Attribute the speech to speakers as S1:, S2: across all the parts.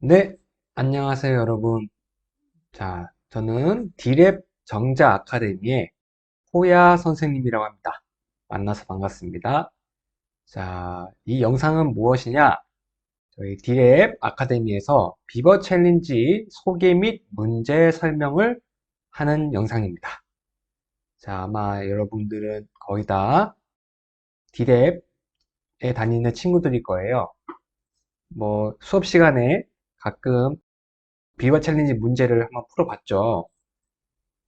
S1: 네, 안녕하세요, 여러분. 자, 저는 D랩 정자 아카데미의 호야 선생님이라고 합니다. 만나서 반갑습니다. 자, 이 영상은 무엇이냐? 저희 D랩 아카데미에서 비버 챌린지 소개 및 문제 설명을 하는 영상입니다. 자, 아마 여러분들은 거의 다 D랩에 다니는 친구들일 거예요. 뭐, 수업 시간에 가끔 비버 챌린지 문제를 한번 풀어봤죠.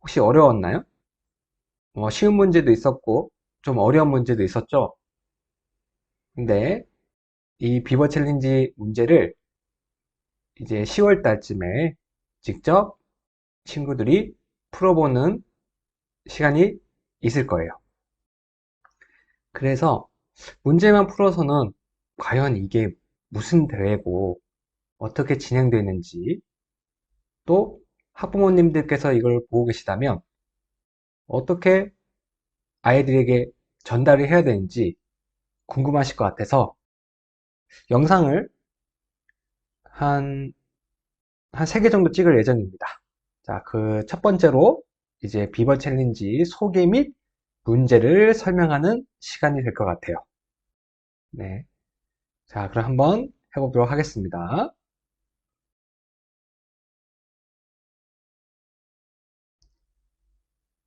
S1: 혹시 어려웠나요? 쉬운 문제도 있었고, 좀 어려운 문제도 있었죠. 근데 이 비버 챌린지 문제를 이제 10월 달쯤에 직접 친구들이 풀어보는 시간이 있을 거예요. 그래서 문제만 풀어서는 과연 이게 무슨 대회고 어떻게 진행되는지, 또 학부모님들께서 이걸 보고 계시다면 어떻게 아이들에게 전달을 해야 되는지 궁금하실 것 같아서 영상을 한 한 3개 정도 찍을 예정입니다. 자, 그 첫 번째로 이제 비버 챌린지 소개 및 문제를 설명하는 시간이 될 것 같아요. 네. 자, 그럼 한번 해보도록 하겠습니다.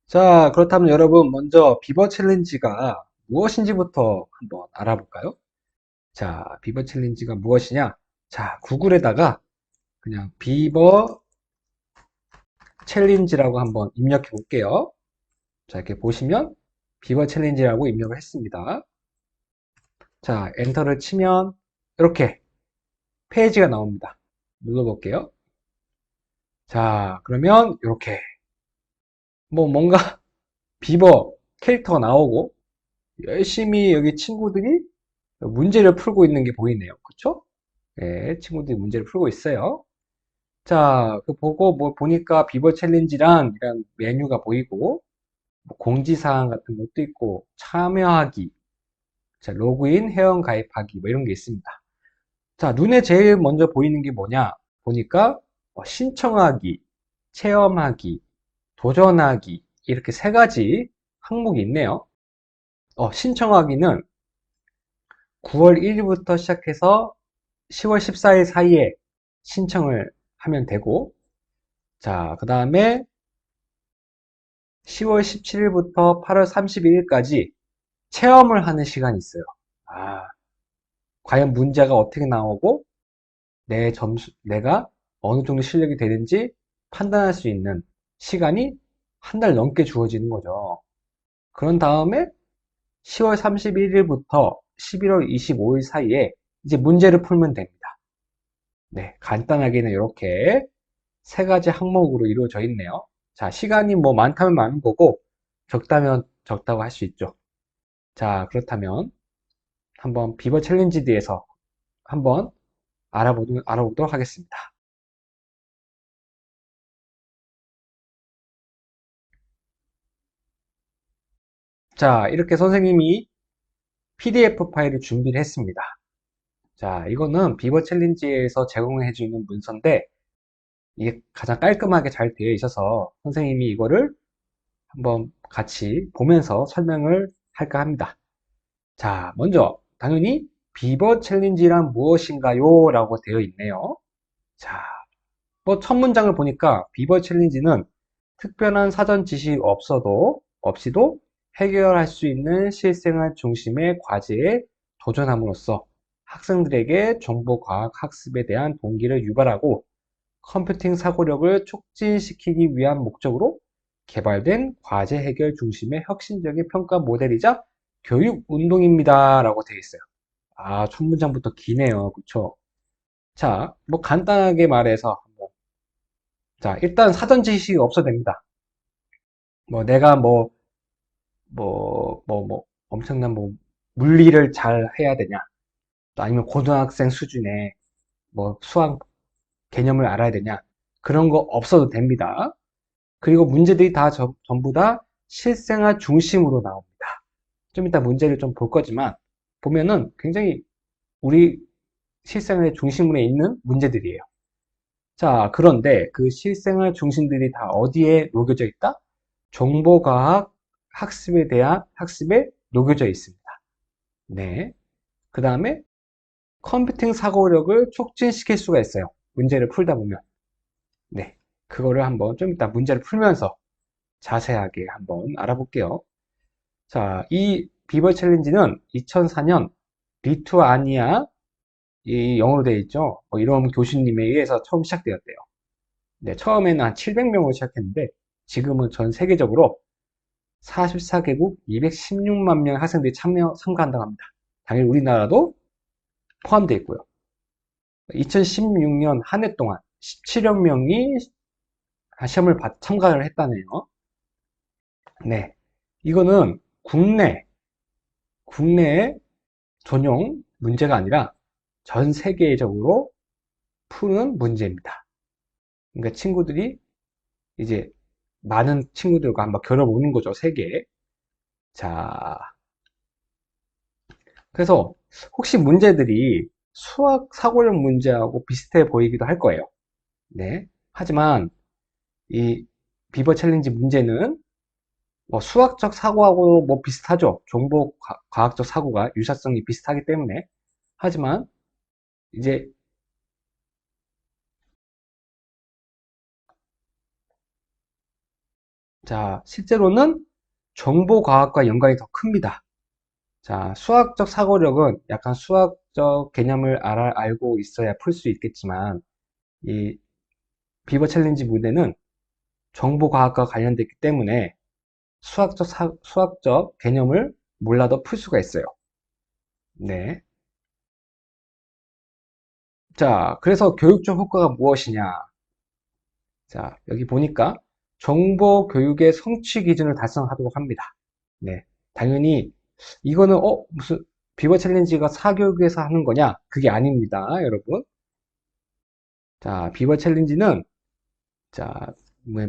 S1: 자, 그렇다면 여러분 먼저 비버 챌린지가 무엇인지부터 한번 알아볼까요? 자, 비버 챌린지가 무엇이냐? 자, 구글에다가 그냥 비버 챌린지라고 한번 입력해 볼게요. 자, 이렇게 보시면 비버 챌린지라고 입력을 했습니다. 자, 엔터를 치면 이렇게 페이지가 나옵니다. 눌러볼게요. 자, 그러면 이렇게 뭔가 비버 캐릭터가 나오고 열심히 여기 친구들이 문제를 풀고 있는 게 보이네요. 그쵸? 네, 친구들이 문제를 풀고 있어요. 자, 그 보고 뭐 보니까 비버 챌린지란 이런 메뉴가 보이고 뭐 공지사항 같은 것도 있고 참여하기, 자, 로그인, 회원 가입하기 뭐 이런 게 있습니다. 자, 눈에 제일 먼저 보이는 게 뭐냐? 보니까 신청하기, 체험하기, 도전하기 이렇게 3가지 항목이 있네요. 신청하기는 9월 1일부터 시작해서 10월 14일 사이에 신청을 하면 되고, 자, 그 다음에 10월 17일부터 8월 31일까지 체험을 하는 시간이 있어요. 아, 과연 문제가 어떻게 나오고 내 점수, 내가 어느 정도 실력이 되는지 판단할 수 있는 시간이 한 달 넘게 주어지는 거죠. 그런 다음에 10월 31일부터 11월 25일 사이에 이제 문제를 풀면 됩니다. 네, 간단하게는 이렇게 3가지 항목으로 이루어져 있네요. 자, 시간이 뭐 많다면 많은 거고 적다면 적다고 할 수 있죠. 자, 그렇다면 한번 비버 챌린지에 대해서 한번 알아보도록 하겠습니다. 자, 이렇게 선생님이 PDF 파일을 준비를 했습니다. 자, 이거는 비버 챌린지에서 제공해주는 문서인데 이게 가장 깔끔하게 잘 되어 있어서 선생님이 이거를 한번 같이 보면서 설명을 할까 합니다. 자, 먼저 당연히 비버 챌린지란 무엇인가요? 라고 되어 있네요. 자, 뭐 첫 문장을 보니까 비버 챌린지는 특별한 사전 지식 없이도 해결할 수 있는 실생활 중심의 과제에 도전함으로써 학생들에게 정보과학 학습에 대한 동기를 유발하고 컴퓨팅 사고력을 촉진시키기 위한 목적으로 개발된 과제 해결 중심의 혁신적인 평가 모델이자 교육 운동입니다. 라고 되어 있어요. 아, 첫 문장부터 기네요. 그쵸? 자, 뭐 간단하게 말해서 자, 일단 사전 지식이 없어도 됩니다. 뭐 내가 엄청난 물리를 잘 해야 되냐, 또 아니면 고등학생 수준의 수학 개념을 알아야 되냐, 그런 거 없어도 됩니다. 그리고 문제들이 다 전부 다 실생활 중심으로 나옵니다. 좀 이따 문제를 좀 볼 거지만, 보면은 굉장히 우리 실생활의 중심에 있는 문제들이에요. 자, 그런데 그 실생활 중심들이 다 어디에 녹여져 있다? 정보과학 학습에 대한 학습에 녹여져 있습니다. 네. 그 다음에 컴퓨팅 사고력을 촉진시킬 수가 있어요. 문제를 풀다 보면. 네. 그거를 한번 좀 이따 문제를 풀면서 자세하게 한번 알아볼게요. 자, 이 비버 챌린지는 2004년 리투아니아, 이 영어로 되어 있죠. 이런 교수님에 의해서 처음 시작되었대요. 네, 처음에는 한 700명으로 시작했는데 지금은 전 세계적으로 44개국 216만 명의 학생들이 참가한다고 합니다. 당연히 우리나라도 포함되어 있고요. 2016년 한 해 동안 17억 명이 시험을 참가를 했다네요. 네, 이거는 국내 전용 문제가 아니라 전 세계적으로 푸는 문제입니다. 그러니까 친구들이 이제 많은 친구들과 한번 겨뤄보는 거죠, 세계. 자, 그래서 혹시 문제들이 수학 사고력 문제하고 비슷해 보이기도 할 거예요. 네. 하지만 이 비버 챌린지 문제는 뭐 수학적 사고하고 뭐 비슷하죠. 정보 과학적 사고가 유사성이 비슷하기 때문에. 하지만 이제 자, 실제로는 정보 과학과 연관이 더 큽니다. 자, 수학적 사고력은 약간 수학적 개념을 알고 있어야 풀 수 있겠지만 이 비버 챌린지 문제는 정보 과학과 관련됐기 때문에 수학적 개념을 몰라도 풀 수가 있어요. 네. 자, 그래서 교육적 효과가 무엇이냐? 자, 여기 보니까 정보 교육의 성취 기준을 달성하도록 합니다. 네. 당연히 이거는 무슨 비버 챌린지가 사교육에서 하는 거냐? 그게 아닙니다, 여러분. 자, 비버 챌린지는 자, 뭐,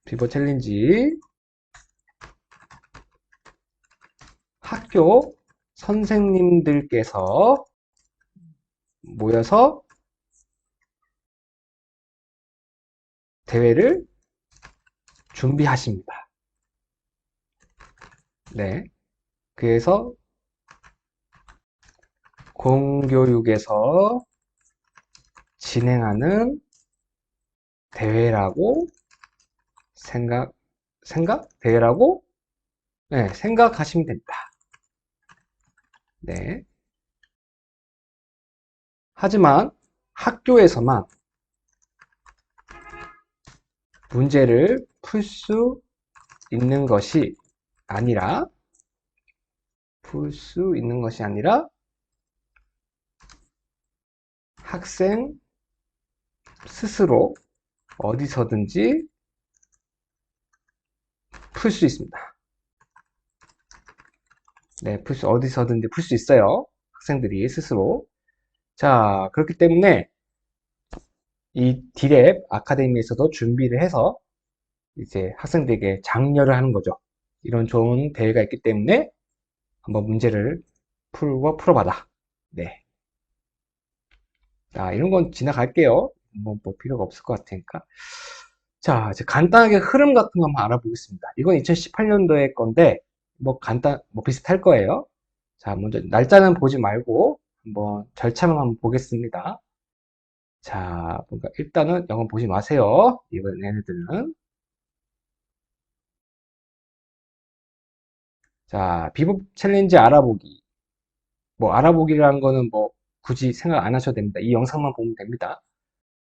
S1: 비버 챌린지 학교 선생님들께서 모여서 대회를 준비하십니다. 네. 그래서 공교육에서 진행하는 대회라고 대회라고? 네, 생각하시면 됩니다. 네. 하지만 학교에서만 문제를 풀 수 있는 것이 아니라 학생 스스로 어디서든지 풀 수 있습니다. 네, 어디서든지 풀 수 있어요. 학생들이 스스로. 자, 그렇기 때문에 이 디랩 아카데미에서도 준비를 해서 이제 학생들에게 장려를 하는 거죠. 이런 좋은 대회가 있기 때문에 한번 문제를 풀어봐라. 네. 자, 이런 건 지나갈게요. 뭐 필요가 없을 것 같으니까. 자, 이제 간단하게 흐름 같은 거 한번 알아보겠습니다. 이건 2018년도의 건데, 뭐 비슷할 거예요. 자, 먼저 날짜는 보지 말고 한번 절차만 한번 보겠습니다. 자, 그러니까 일단은 영어 보지 마세요. 이번 얘네들은. 자, 비법 챌린지 알아보기. 뭐 알아보기라는 거는 뭐 굳이 생각 안 하셔도 됩니다. 이 영상만 보면 됩니다.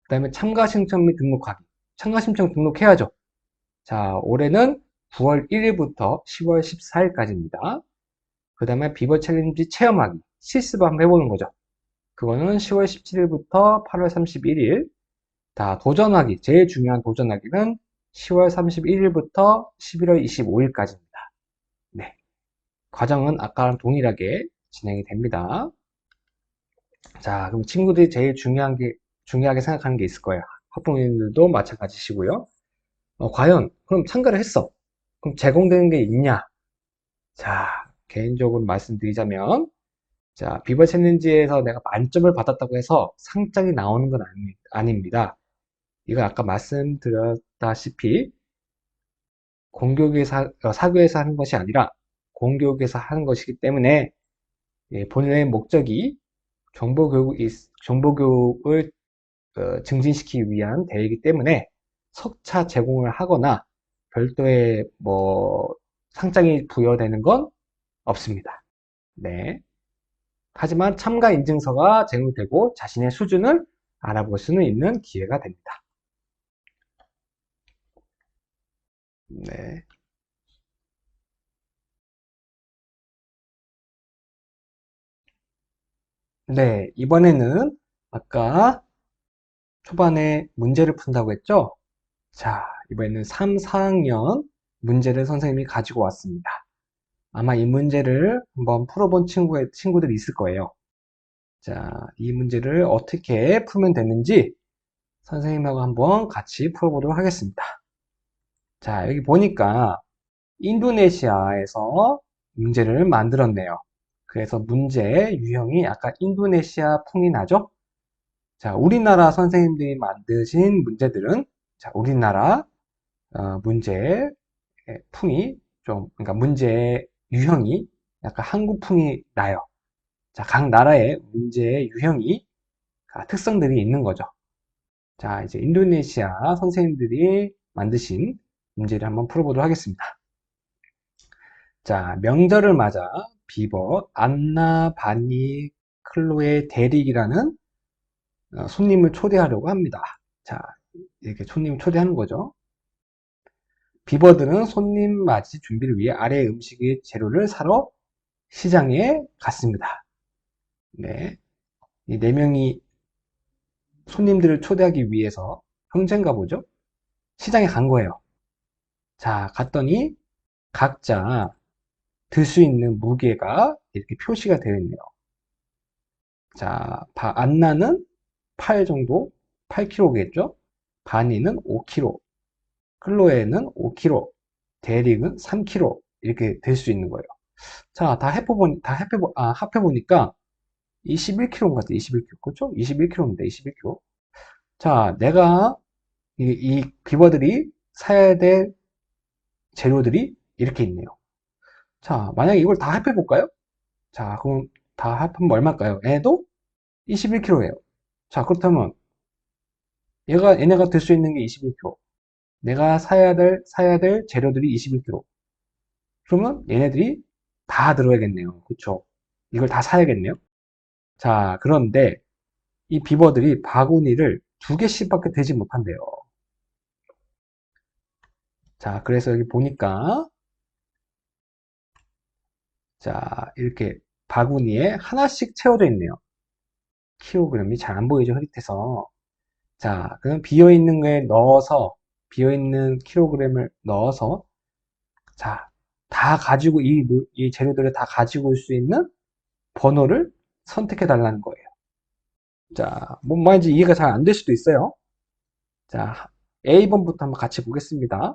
S1: 그 다음에 참가 신청 및 등록하기. 참가 신청 등록해야죠. 자, 올해는 9월 1일부터 10월 14일까지입니다. 그 다음에 비버 챌린지 체험하기. 실습 한번 해보는 거죠. 그거는 10월 17일부터 8월 31일. 자, 도전하기. 제일 중요한 도전하기는 10월 31일부터 11월 25일까지입니다. 네. 과정은 아까랑 동일하게 진행이 됩니다. 자, 그럼 친구들이 제일 중요하게 생각하는 게 있을 거예요. 학부모님들도 마찬가지시고요. 과연, 그럼 참가를 했어. 그럼 제공되는 게 있냐? 자, 개인적으로 말씀드리자면, 자, 비버 챌린지에서 내가 만점을 받았다고 해서 상장이 나오는 건 아닙니다. 이거 아까 말씀드렸다시피 공교육에서, 사교에서 하는 것이 아니라 공교육에서 하는 것이기 때문에 예, 본인의 목적이 정보교육을 증진시키기 위한 대회이기 때문에 석차 제공을 하거나 별도의 뭐 상장이 부여되는 건 없습니다. 네. 하지만 참가 인증서가 제공되고 자신의 수준을 알아볼 수는 있는 기회가 됩니다. 네. 네, 이번에는 아까 초반에 문제를 푼다고 했죠? 자, 이번에는 3, 4학년 문제를 선생님이 가지고 왔습니다. 아마 이 문제를 한번 풀어본 친구들이 있을 거예요. 자, 이 문제를 어떻게 풀면 되는지 선생님하고 한번 같이 풀어보도록 하겠습니다. 자, 여기 보니까 인도네시아에서 문제를 만들었네요. 그래서 문제 유형이 약간 인도네시아 풍이 나죠? 자, 우리나라 선생님들이 만드신 문제들은 자, 우리나라 문제 풍이 좀, 그러니까 문제 유형이 약간 한국풍이 나요. 자, 각 나라의 문제 유형이 특성들이 있는 거죠. 자, 이제 인도네시아 선생님들이 만드신 문제를 한번 풀어보도록 하겠습니다. 자, 명절을 맞아 비버 안나 바니 클로의 대릭이라는 손님을 초대하려고 합니다. 자, 이렇게 손님을 초대하는 거죠. 비버들은 손님 맞이 준비를 위해 아래 음식의 재료를 사러 시장에 갔습니다. 네. 이 네 명이 손님들을 초대하기 위해서 형제인가 보죠? 시장에 간 거예요. 자, 갔더니 각자 들 수 있는 무게가 이렇게 표시가 되어 있네요. 자, 안나는 8 정도, 8kg겠죠? 바니는 5kg, 클로에는 5kg, 대릭은 3kg 이렇게 될 수 있는 거예요. 자, 합해보니까 21kg 같아, 21kg. 그렇죠? 21kg입니다, 21kg. 자, 내가 이 기버들이 사야 될 재료들이 이렇게 있네요. 자, 만약에 이걸 다 합해볼까요? 자, 그럼 다 합하면 얼마일까요? 얘도 21kg예요. 자, 그렇다면 얘네가 들 수 있는 게 21kg. 내가 사야 될 재료들이 21kg. 그러면 얘네들이 다 들어야겠네요. 그쵸? 이걸 다 사야겠네요. 자, 그런데 이 비버들이 바구니를 두 개씩밖에 되지 못한대요. 자, 그래서 여기 보니까 자, 이렇게 바구니에 하나씩 채워져 있네요. 킬로그램이 잘 안 보이죠, 흐릿해서. 자, 그럼 비어있는 거에 넣어서, 비어있는 킬로그램을 넣어서, 자, 다 가지고, 이 재료들을 다 가지고 올 수 있는 번호를 선택해 달라는 거예요. 자, 뭔 말인지 이해가 잘 안 될 수도 있어요. 자, A번부터 한번 같이 보겠습니다.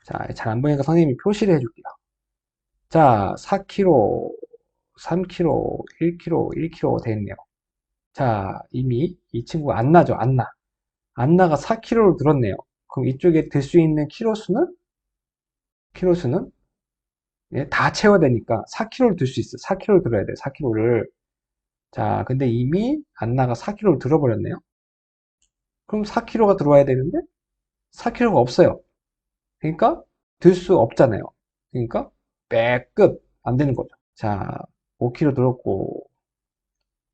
S1: 자, 잘 안 보이니까 선생님이 표시를 해줄게요. 자, 4kg, 3kg, 1kg, 1kg 됐네요. 자, 이미 이 친구 안 나죠, 안 나. 안나가 4kg를 들었네요. 그럼 이쪽에 들 수 있는 키로수는 예, 다 채워야 되니까 4kg를 들 수 있어요. 4kg를 들어야 돼요. 4kg를. 자, 근데 이미 안나가 4kg를 들어버렸네요. 그럼 4kg가 들어와야 되는데 4kg가 없어요. 그러니까 들 수 없잖아요. 그러니까 빼끝 안 되는 거죠. 자, 5kg 들었고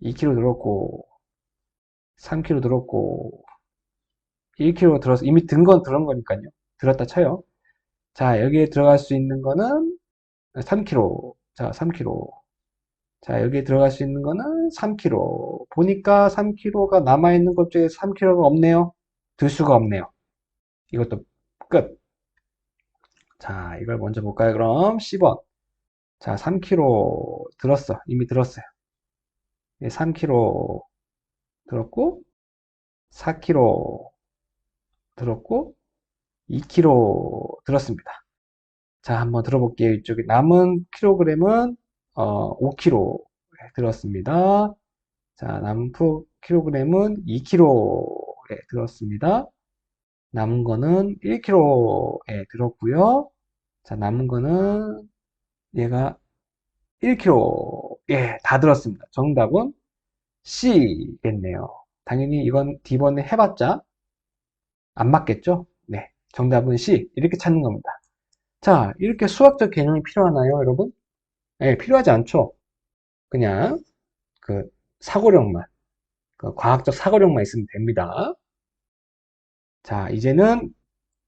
S1: 2kg 들었고 3kg 들었고 1kg 들어서 이미 든 건 들은 거니까요. 들었다 쳐요. 자, 여기에 들어갈 수 있는 거는 3kg. 자, 3kg. 자, 여기에 들어갈 수 있는 거는 3kg. 보니까 3kg가 남아있는 것 중에 3kg가 없네요. 들 수가 없네요. 이것도 끝. 자, 이걸 먼저 볼까요? 그럼 10원. 자, 3kg 들었어. 이미 들었어요. 3kg 들었고, 4kg 들었고, 2kg 들었습니다. 자, 한번 들어볼게요. 이쪽에 남은 킬로그램은 5kg 들었습니다. 자, 남은 킬로그램은 2kg에 들었습니다. 남은 거는 1kg에 들었고요. 자, 남은 거는 얘가 1kg. 예, 다 들었습니다. 정답은 C겠네요. 당연히 이건 D번에 해봤자 안 맞겠죠? 네, 정답은 C. 이렇게 찾는 겁니다. 자, 이렇게 수학적 개념이 필요하나요, 여러분? 네, 필요하지 않죠? 그냥 그 사고력만, 그 과학적 사고력만 있으면 됩니다. 자, 이제는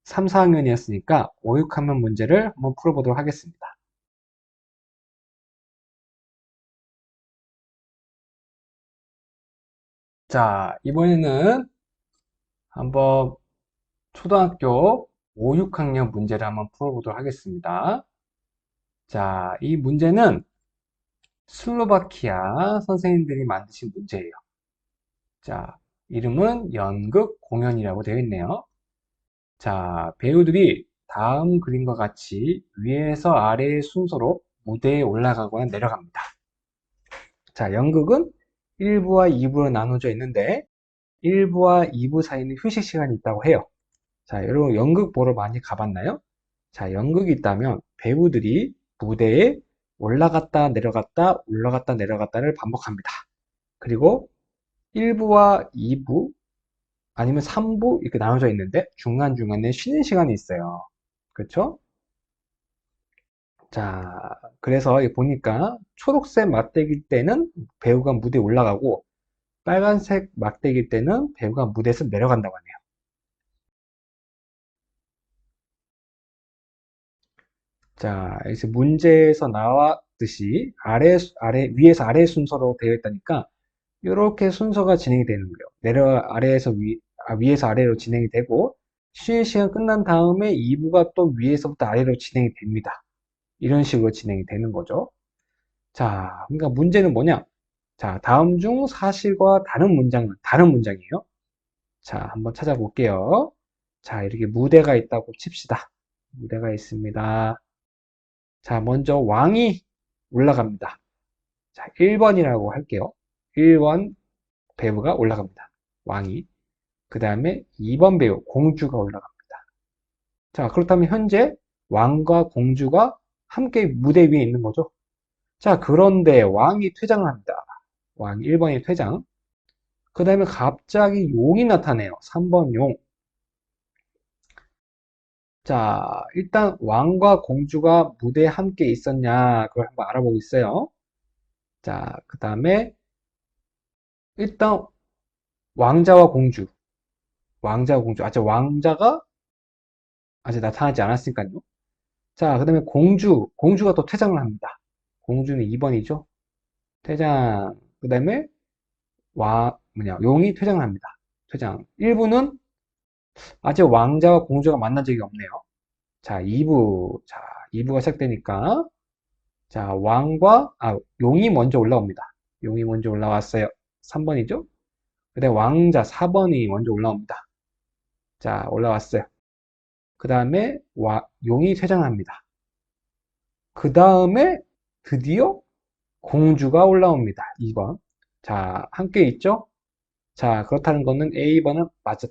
S1: 3, 4학년이었으니까 5, 6학년 문제를 한번 풀어보도록 하겠습니다. 자, 이번에는 한번 초등학교 5, 6학년 문제를 한번 풀어보도록 하겠습니다. 자, 이 문제는 슬로바키아 선생님들이 만드신 문제예요. 자, 이름은 연극 공연이라고 되어 있네요. 자, 배우들이 다음 그림과 같이 위에서 아래의 순서로 무대에 올라가거나 내려갑니다. 자, 연극은 1부와 2부로 나눠져 있는데 1부와 2부 사이는 휴식 시간이 있다고 해요. 자, 여러분 연극 보러 많이 가봤나요? 자, 연극이 있다면 배우들이 무대에 올라갔다 내려갔다 올라갔다 내려갔다를 반복합니다. 그리고 1부와 2부 아니면 3부 이렇게 나눠져 있는데 중간중간에 쉬는 시간이 있어요. 그렇죠? 자, 그래서 보니까 초록색 막대기 때는 배우가 무대에 올라가고 빨간색 막대기 때는 배우가 무대에서 내려간다고 하네요. 자, 이제 문제에서 나왔듯이 위에서 아래 순서로 되어 있다니까 이렇게 순서가 진행이 되는 거예요. 위에서 아래로 진행이 되고 쉬는 시간 끝난 다음에 2부가 또 위에서부터 아래로 진행이 됩니다. 이런 식으로 진행이 되는 거죠. 자, 그러니까 문제는 뭐냐? 자, 다음 중 사실과 다른 문장이에요. 자, 한번 찾아볼게요. 자, 이렇게 무대가 있다고 칩시다. 무대가 있습니다. 자, 먼저 왕이 올라갑니다. 자, 1번이라고 할게요. 1번 배우가 올라갑니다. 왕이. 그 다음에 2번 배우, 공주가 올라갑니다. 자, 그렇다면 현재 왕과 공주가 함께 무대 위에 있는 거죠. 자, 그런데 왕이 퇴장을 합니다. 왕 1번이 퇴장. 그 다음에 갑자기 용이 나타나요. 3번 용. 자, 일단 왕과 공주가 무대에 함께 있었냐, 그걸 한번 알아보고 있어요. 자, 그 다음에 일단 왕자와 공주. 왕자와 공주. 왕자가 아직 나타나지 않았으니까요. 자, 그 다음에 공주가 또 퇴장을 합니다. 공주는 2번이죠. 퇴장. 그 다음에 용이 퇴장을 합니다. 퇴장. 1부는 아직 왕자와 공주가 만난 적이 없네요. 자, 2부. 자, 2부가 시작되니까. 자, 용이 먼저 올라옵니다. 용이 먼저 올라왔어요. 3번이죠? 그 다음에 왕자 4번이 먼저 올라옵니다. 자, 올라왔어요. 그 다음에 용이 퇴장합니다. 그 다음에 드디어 공주가 올라옵니다. 2번. 자, 함께 있죠? 자, 그렇다는 거는 A번은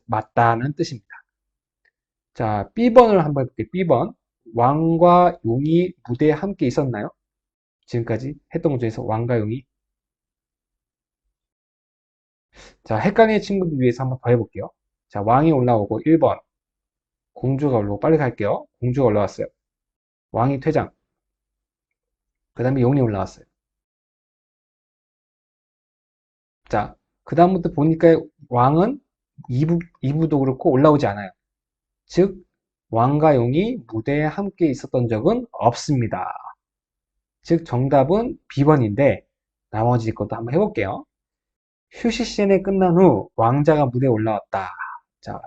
S1: 맞다는 뜻입니다. 자, B번을 한번 해볼게요. B번. 왕과 용이 무대에 함께 있었나요? 지금까지 했던 것 중에서 왕과 용이. 자, 헷갈리는 친구들 위해서 한번 더 해볼게요. 자, 왕이 올라오고 1번. 공주가 올라오고 빨리 갈게요. 공주가 올라왔어요. 왕이 퇴장. 그 다음에 용이 올라왔어요. 자, 그 다음부터 보니까 왕은 2부도 그렇고 올라오지 않아요. 즉, 왕과 용이 무대에 함께 있었던 적은 없습니다. 즉, 정답은 B번인데, 나머지 것도 한번 해볼게요. 휴식 시간이 끝난 후 왕자가 무대에 올라왔다. 자,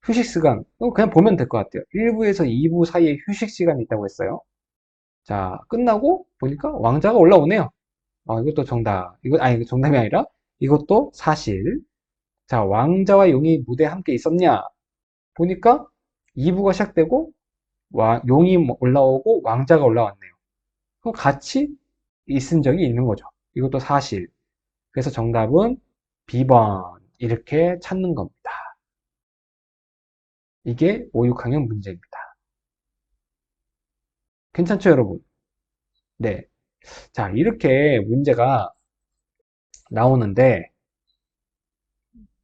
S1: 휴식 시간. 그냥 보면 될 것 같아요. 1부에서 2부 사이에 휴식 시간이 있다고 했어요. 자, 끝나고 보니까 왕자가 올라오네요. 이것도 정답. 아니, 정답이 아니라 이것도 사실. 자, 왕자와 용이 무대에 함께 있었냐? 보니까 2부가 시작되고 용이 올라오고 왕자가 올라왔네요. 그럼 같이 있은 적이 있는 거죠. 이것도 사실. 그래서 정답은 B번 이렇게 찾는 겁니다. 이게 5, 6학년 문제입니다. 괜찮죠, 여러분? 네. 자, 이렇게 문제가 나오는데,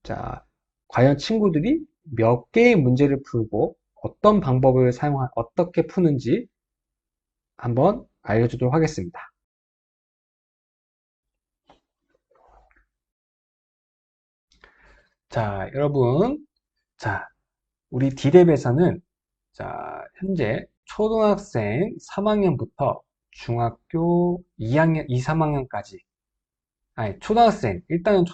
S1: 자, 과연 친구들이 몇 개의 문제를 풀고 어떤 방법을 어떻게 푸는지 한번 알려주도록 하겠습니다. 자, 여러분. 자, 우리 D랩에서는 자, 현재 초등학생 3학년부터 중학교 2학년, 2, 3학년까지 아니, 초등학생, 일단은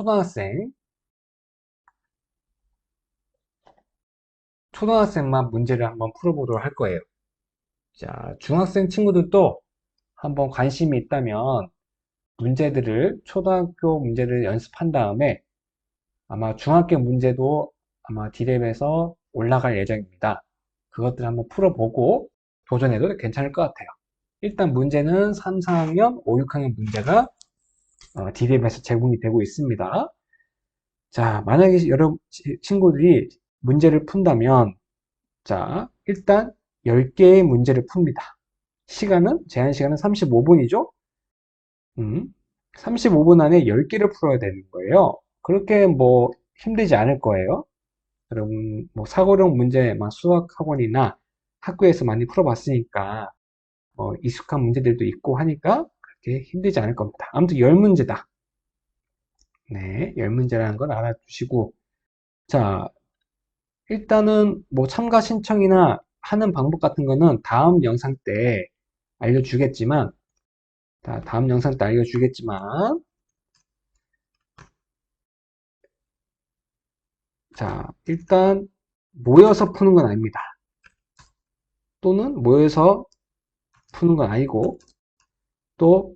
S1: 초등학생만 문제를 한번 풀어보도록 할 거예요. 자, 중학생 친구들도 한번 관심이 있다면 초등학교 문제를 연습한 다음에 아마 중학교 문제도 아마 D랩에서 올라갈 예정입니다. 그것들 한번 풀어보고 도전해도 괜찮을 것 같아요. 일단 문제는 3, 4학년, 5, 6학년 문제가 D랩에서 제공이 되고 있습니다. 자, 만약에 여러분 친구들이 문제를 푼다면 자, 일단 10개의 문제를 풉니다. 제한 시간은 35분이죠? 35분 안에 10개를 풀어야 되는 거예요. 그렇게 뭐 힘들지 않을 거예요. 여러분, 뭐 사고력 문제, 막 수학 학원이나 학교에서 많이 풀어봤으니까, 익숙한 문제들도 있고 하니까 그렇게 힘들지 않을 겁니다. 아무튼 10문제다. 네, 10문제라는 걸 알아두시고, 자, 일단은 뭐 참가 신청이나 하는 방법 같은 거는 다음 영상 때 알려주겠지만, 다음 영상 때 알려주겠지만, 자, 일단 모여서 푸는 건 아닙니다. 또는 모여서 푸는 건 아니고, 또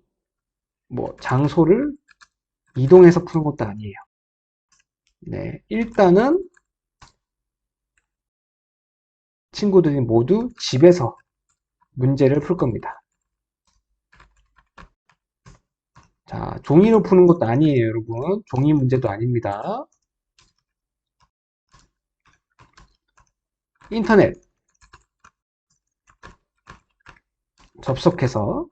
S1: 뭐 장소를 이동해서 푸는 것도 아니에요. 네, 일단은 친구들이 모두 집에서 문제를 풀 겁니다. 자, 종이로 푸는 것도 아니에요, 여러분. 종이 문제도 아닙니다. 인터넷 접속해서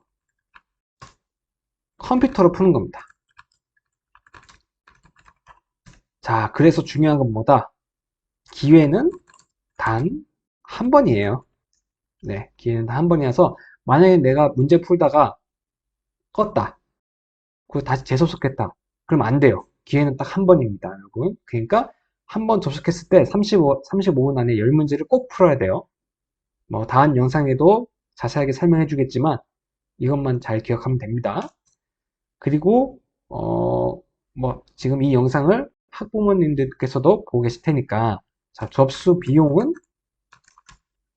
S1: 컴퓨터로 푸는 겁니다. 자, 그래서 중요한 건 뭐다? 기회는 단 한 번이에요. 네, 기회는 단 한 번이어서 만약에 내가 문제 풀다가 껐다. 그리고 다시 재접속했다. 그럼 안 돼요. 기회는 딱 한 번입니다, 여러분. 그러니까 한 번 접속했을 때 35분 안에 10문제를 꼭 풀어야 돼요. 뭐 다음 영상에도 자세하게 설명해 주겠지만 이것만 잘 기억하면 됩니다. 그리고 뭐 지금 이 영상을 학부모님들께서도 보고 계실 테니까 자, 접수 비용은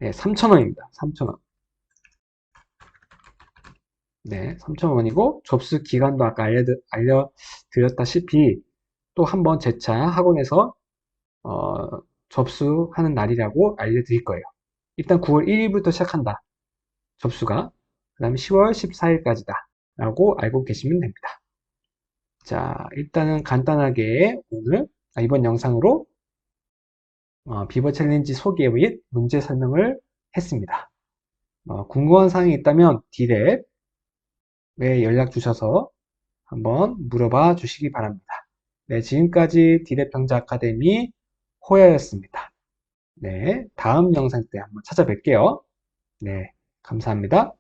S1: 네, 3,000원입니다. 3,000원. 네, 3,000원이고 접수 기간도 아까 알려드렸다시피 또 한 번 재차 학원에서 접수하는 날이라고 알려드릴 거예요. 일단 9월 1일부터 시작한다. 접수가. 그 다음에 10월 14일까지다. 라고 알고 계시면 됩니다. 자, 일단은 간단하게 이번 영상으로 비버 챌린지 소개 및 문제 설명을 했습니다. 궁금한 사항이 있다면 D랩에 연락 주셔서 한번 물어봐 주시기 바랍니다. 네, 지금까지 D랩 경자 아카데미 호야였습니다. 네, 다음 영상 때 한번 찾아뵐게요. 네, 감사합니다.